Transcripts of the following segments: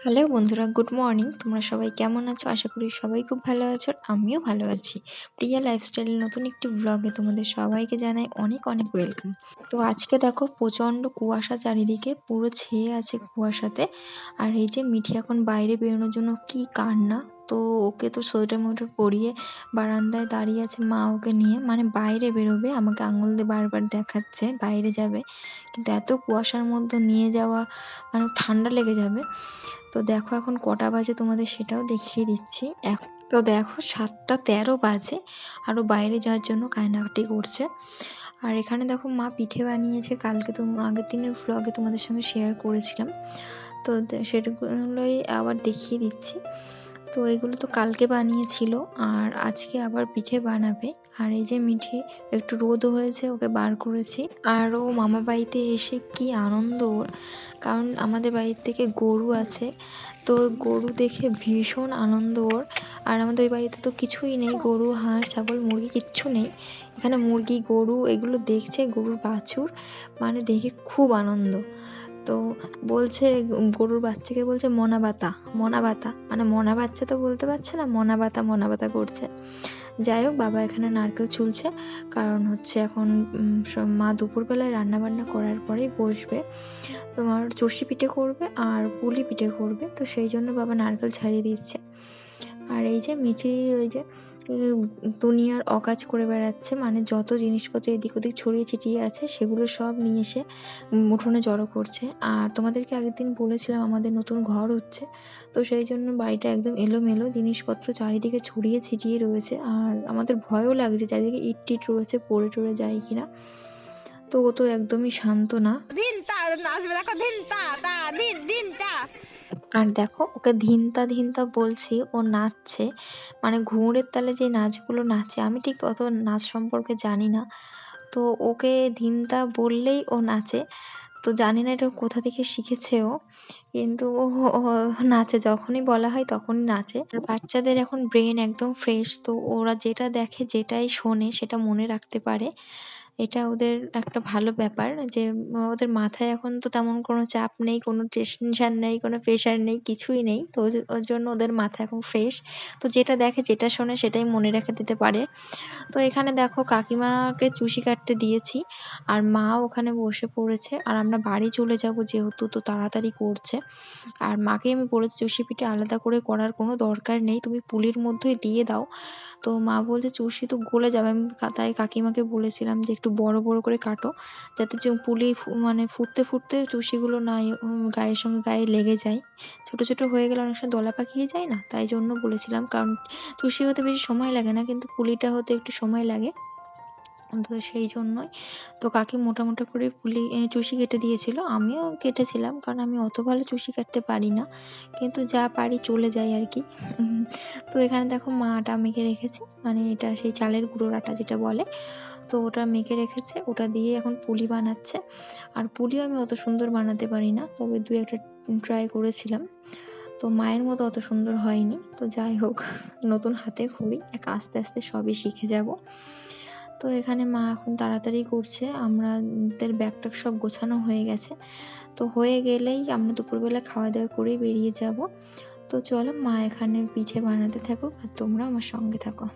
Hello বন্ধুরা, good morning. তোমরা সবাই কেমন আছো? আশা করি সবাই খুব ভালো আছো। আর আমিও ভালো আছি। প্রিয়া লাইফস্টাইলের নতুন একটি ব্লগে তোমাদের সবাইকে জানাই অনেক অনেক ওয়েলকাম। তো আজকে দেখো প্রচণ্ড কুয়াশা, চারিদিকে পুরো ছেয়ে আছে কুয়াশাতে। আর এই যে মিঠি এখন বাইরে বেরোনোর জন্য কি কান্না। তো ওকে তো সোয়েটার মোয়েটার পরিয়ে বারান্দায় দাঁড়িয়ে আছে মা ওকে নিয়ে, মানে বাইরে বেরোবে, আমাকে আঙুল দিয়ে বারবার দেখাচ্ছে বাইরে যাবে। কিন্তু এত কুয়াশার মধ্যে নিয়ে যাওয়া মানে ঠান্ডা লেগে যাবে। তো দেখো এখন কটা বাজে তোমাদের সেটাও দেখিয়ে দিচ্ছি। তো দেখো 7:13 বাজে, আরও বাইরে যাওয়ার জন্য কান্নাকাটি করছে। আর এখানে দেখো মা পিঠে বানিয়েছে, কালকে তো আগের দিনের ভ্লগে তোমাদের সঙ্গে শেয়ার করেছিলাম। তো সেগুলোই আবার দেখিয়ে দিচ্ছি। তো এগুলো তো কালকে বানিয়েছিল, আর আজকে আবার পিঠে বানাবে। আর এই যে মিঠি একটু রোদও হয়েছে, ওকে বার করেছি। আর ও মামা বাড়িতে এসে কি আনন্দ ওর, কারণ আমাদের বাড়ির থেকে গরু আছে, তো গরু দেখে ভীষণ আনন্দ ওর। আর আমাদের ওই বাড়িতে তো কিছুই নেই, গরু হাঁস ছাগল মুরগি কিচ্ছু নেই। এখানে মুরগি গরু এগুলো দেখছে, গরুর বাছুর, মানে দেখে খুব আনন্দ। তো বলছে, গরুর বাচ্চাকে বলছে মনাবাতা মনাবাতা, মানে মনা বাচ্চা তো বলতে পারছে না, মনাবাতা মনাবাতা করছে। যাই হোক, বাবা এখানে নারকেল ছুলছে, কারণ হচ্ছে এখন মা দুপুরবেলায় রান্নাবান্না করার পরেই বসবে। তোমার চষি পিঠে করবে আর পুলি পিঠে করবে, তো সেই জন্য বাবা নারকেল ছাড়িয়ে দিচ্ছে। আর এই যে মিঠি ওই যে দুনিয়ার অকাজ করে বেড়াচ্ছে, মানে যত জিনিসপত্র এদিক ওদিক ছড়িয়ে ছিটিয়ে আছে সেগুলো সব নিয়ে এসে উঠোনে জড়ো করছে। আর তোমাদেরকে আগের দিন বলেছিলাম আমাদের নতুন ঘর হচ্ছে, তো সেই জন্য বাড়িটা একদম এলোমেলো, জিনিসপত্র চারিদিকে ছড়িয়ে ছিটিয়ে রয়েছে। আর আমাদের ভয়ও লাগছে, চারিদিকে ইট টিট রয়েছে, পড়ে টরে যায় কিনা। তো ও তো একদমই শান্ত না। আর দেখো ওকে ধিনতা ধিনতা বলছি, ও নাচছে, মানে ঘুঙুরের তালে যে নাচগুলো নাচে, আমি ঠিক অত নাচ সম্পর্কে জানি না। তো ওকে ধিনতা বললেই ও নাচে। তো জানি না এটা কোথা থেকে শিখেছে ও, কিন্তু ও নাচে, যখনই বলা হয় তখনই নাচে। আর বাচ্চাদের এখন ব্রেন একদম ফ্রেশ, তো ওরা যেটা দেখে যেটাই শোনে সেটা মনে রাখতে পারে। এটা ওদের একটা ভালো ব্যাপার যে ওদের মাথায় এখন তো তেমন কোনো চাপ নেই, কোনো টেনশন নেই, কোনো প্রেশার নেই, কিছুই নেই। তো ওর জন্য ওদের মাথা এখন ফ্রেশ। তো যেটা দেখে যেটা শোনে সেটাই মনে রেখে দিতে পারে। তো এখানে দেখো কাকিমাকে চুষি কাটতে দিয়েছি, আর মা ওখানে বসে পড়েছে। আর আমরা বাড়ি চলে যাব যেহেতু, তো তাড়াতাড়ি করছে। আর মাকে আমি বলেছি চুষি পিঠে আলাদা করে করার কোনো দরকার নেই, তুমি পুলির মধ্যেই দিয়ে দাও। তো মা বলছে চুষি তো গলে যাবে, আমি তাই কাকিমাকে বলেছিলাম যে একটু বড় বড় করে কাটো, যাতে পুলি মানে ফুটতে ফুটতে চুষিগুলো না গায়ের সঙ্গে গায়ে লেগে যায়। ছোট ছোট হয়ে গেলে অনেক সময় দলা পাকিয়ে যায় না, তাই জন্য বলেছিলাম। কারণ চুষি হতে বেশি সময় লাগে না, কিন্তু পুলিটা হতে একটু সময় লাগে, তো সেই জন্যই। তো কাকি মোটা মোটা করে চুষি কেটে দিয়েছিল, আমিও কেটেছিলাম, কারণ আমি অত ভালো চুষি কাটতে পারি না, কিন্তু যা পারি চলে যাই আর কি। তো এখানে দেখো মা আটা মেখে রেখেছে, মানে এটা সেই চালের গুঁড়োর আটা যেটা বলে, তো ওটা মেখে রেখেছে, ওটা দিয়ে এখন পুলি বানাচ্ছে। আর পুলিও আমি অত সুন্দর বানাতে পারি না, তবে দু একটা ট্রাই করেছিলাম, তো মায়ের মতো অত সুন্দর হয়নি। তো যাই হোক, নতুন হাতে খড়ি, আস্তে আস্তে সবই শিখে যাব। তো এখানে মা এখন তাড়াতাড়ি করছে, আমাদের ব্যাগ ট্যাগ সব গোছানো হয়ে গেছে। তো হয়ে গেলেই আমরা দুপুরবেলা খাওয়া দাওয়া করে বেরিয়ে যাব। তো চলো, মা এখানে পিঠে বানাতে থাকুক আর তোমরা আমার সঙ্গে থাকো।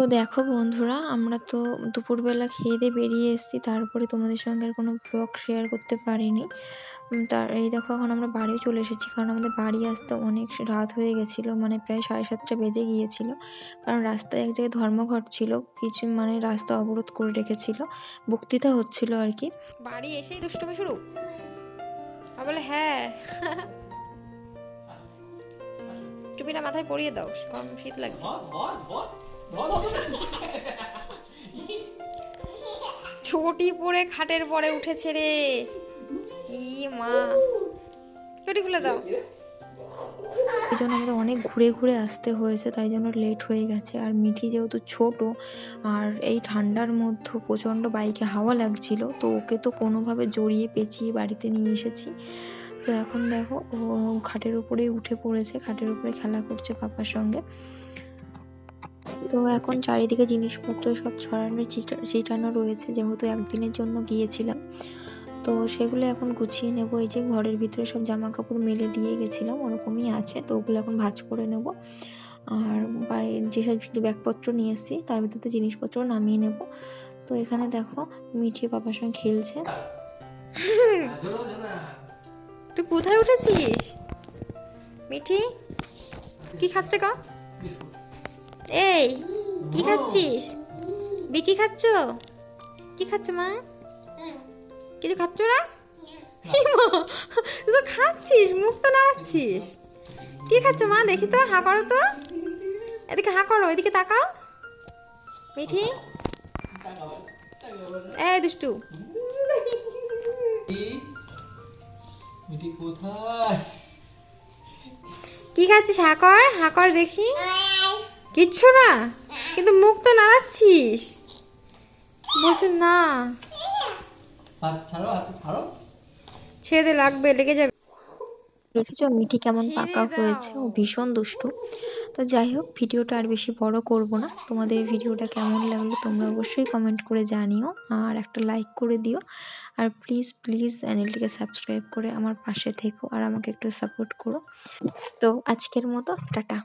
তো দেখো বন্ধুরা, আমরা তো দুপুরবেলা খেয়ে দিয়ে বেরিয়ে এসেছি, তারপরে তোমাদের সঙ্গে আর কোনো ব্লগ শেয়ার করতে পারিনি। তার এই দেখো এখন আমরা বাড়িও চলে এসেছি, কারণ আমাদের বাড়ি আসতে অনেক রাত হয়ে গেছিলো, মানে প্রায় 7:30 বেজে গিয়েছিল। কারণ রাস্তায় এক জায়গায় ধর্মঘট ছিল, কিছু মানে রাস্তা অবরোধ করে রেখেছিল, বক্তৃতা হচ্ছিল আর কি। বাড়ি এসেই দুষ্টুমি শুরু, বলে হ্যাঁ টুপিটা মাথায় পরিয়ে দাও, কম শীত লাগছে। ছুটি পরে খাটের পরে উঠেছে রে, ই মা, ছুটি খুলে দাও। এই জন্য আমাদের অনেক ঘুরে ঘুরে আসতে হয়েছে, তাই জন্য লেট হয়ে গেছে। আর মিঠি যেহেতু ছোট, আর এই ঠান্ডার মধ্যে প্রচণ্ড বাইকে হাওয়া লাগছিল, তো ওকে তো কোনোভাবে জড়িয়ে পেঁচিয়ে বাড়িতে নিয়ে এসেছি। তো এখন দেখো ও খাটের উপরেই উঠে পড়েছে, খাটের উপরে খেলা করছে পাপার সঙ্গে। তো এখন চারিদিকে জিনিসপত্র সব ছড়ানো ছিটানো রয়েছে, যেহেতু একদিনের জন্য গিয়েছিলাম, তো সেগুলো এখন গুছিয়ে নেব। এই যে ঘরের ভিতরে সব জামা কাপড় মেলে দিয়ে গেছিলাম, ওরকমই আছে, তো ওগুলো এখন ভাঁজ করে নেব। আর বাড়ির যেসব ব্যাগপত্র নিয়ে এসেছি তার ভিতরে জিনিসপত্র নামিয়ে নেব। তো এখানে দেখো মিঠি পাপার সঙ্গে খেলছে। তুই কোথায় উঠেছিস মিঠি? কি খাচ্ছে গো? এই কি খাচ্ছিস? বিকি খাচ্ছ? কি খাচ্ছ মা? কিছু খাচ্ছ না? তুই তো খাচ্ছিস, মুখ তো নাড়াচ্ছিস। কি খাচ্ছ মা? দেখি তো, হা করো তো, এদিকে হা করো, এদিকে তাকাও মিঠি। এই দুষ্টু, কি খাচ্ছিস? হা কর, হা কর দেখি। কিচ্ছু না, কিন্তু মুখ তো নাড়াচ্ছিস। বলছে না, ছেড়ে দে, লাগবে, লেগে যাবে। দেখেছো মিঠি কেমন ছেড়ে পাকা হয়েছে, ও দাও। ভীষণ দুষ্টু। তো যাই হোক, ভিডিওটা আর বেশি বড় করব না। তোমাদের ভিডিওটা কেমন লাগলো তোমরা অবশ্যই কমেন্ট করে জানিও, আর একটা লাইক করে দিও। আর প্লিজ প্লিজ চ্যানেলটিকে সাবস্ক্রাইব করে আমার পাশে থেকো, আর আমাকে একটু সাপোর্ট করো। তো আজকের মতো টাটা।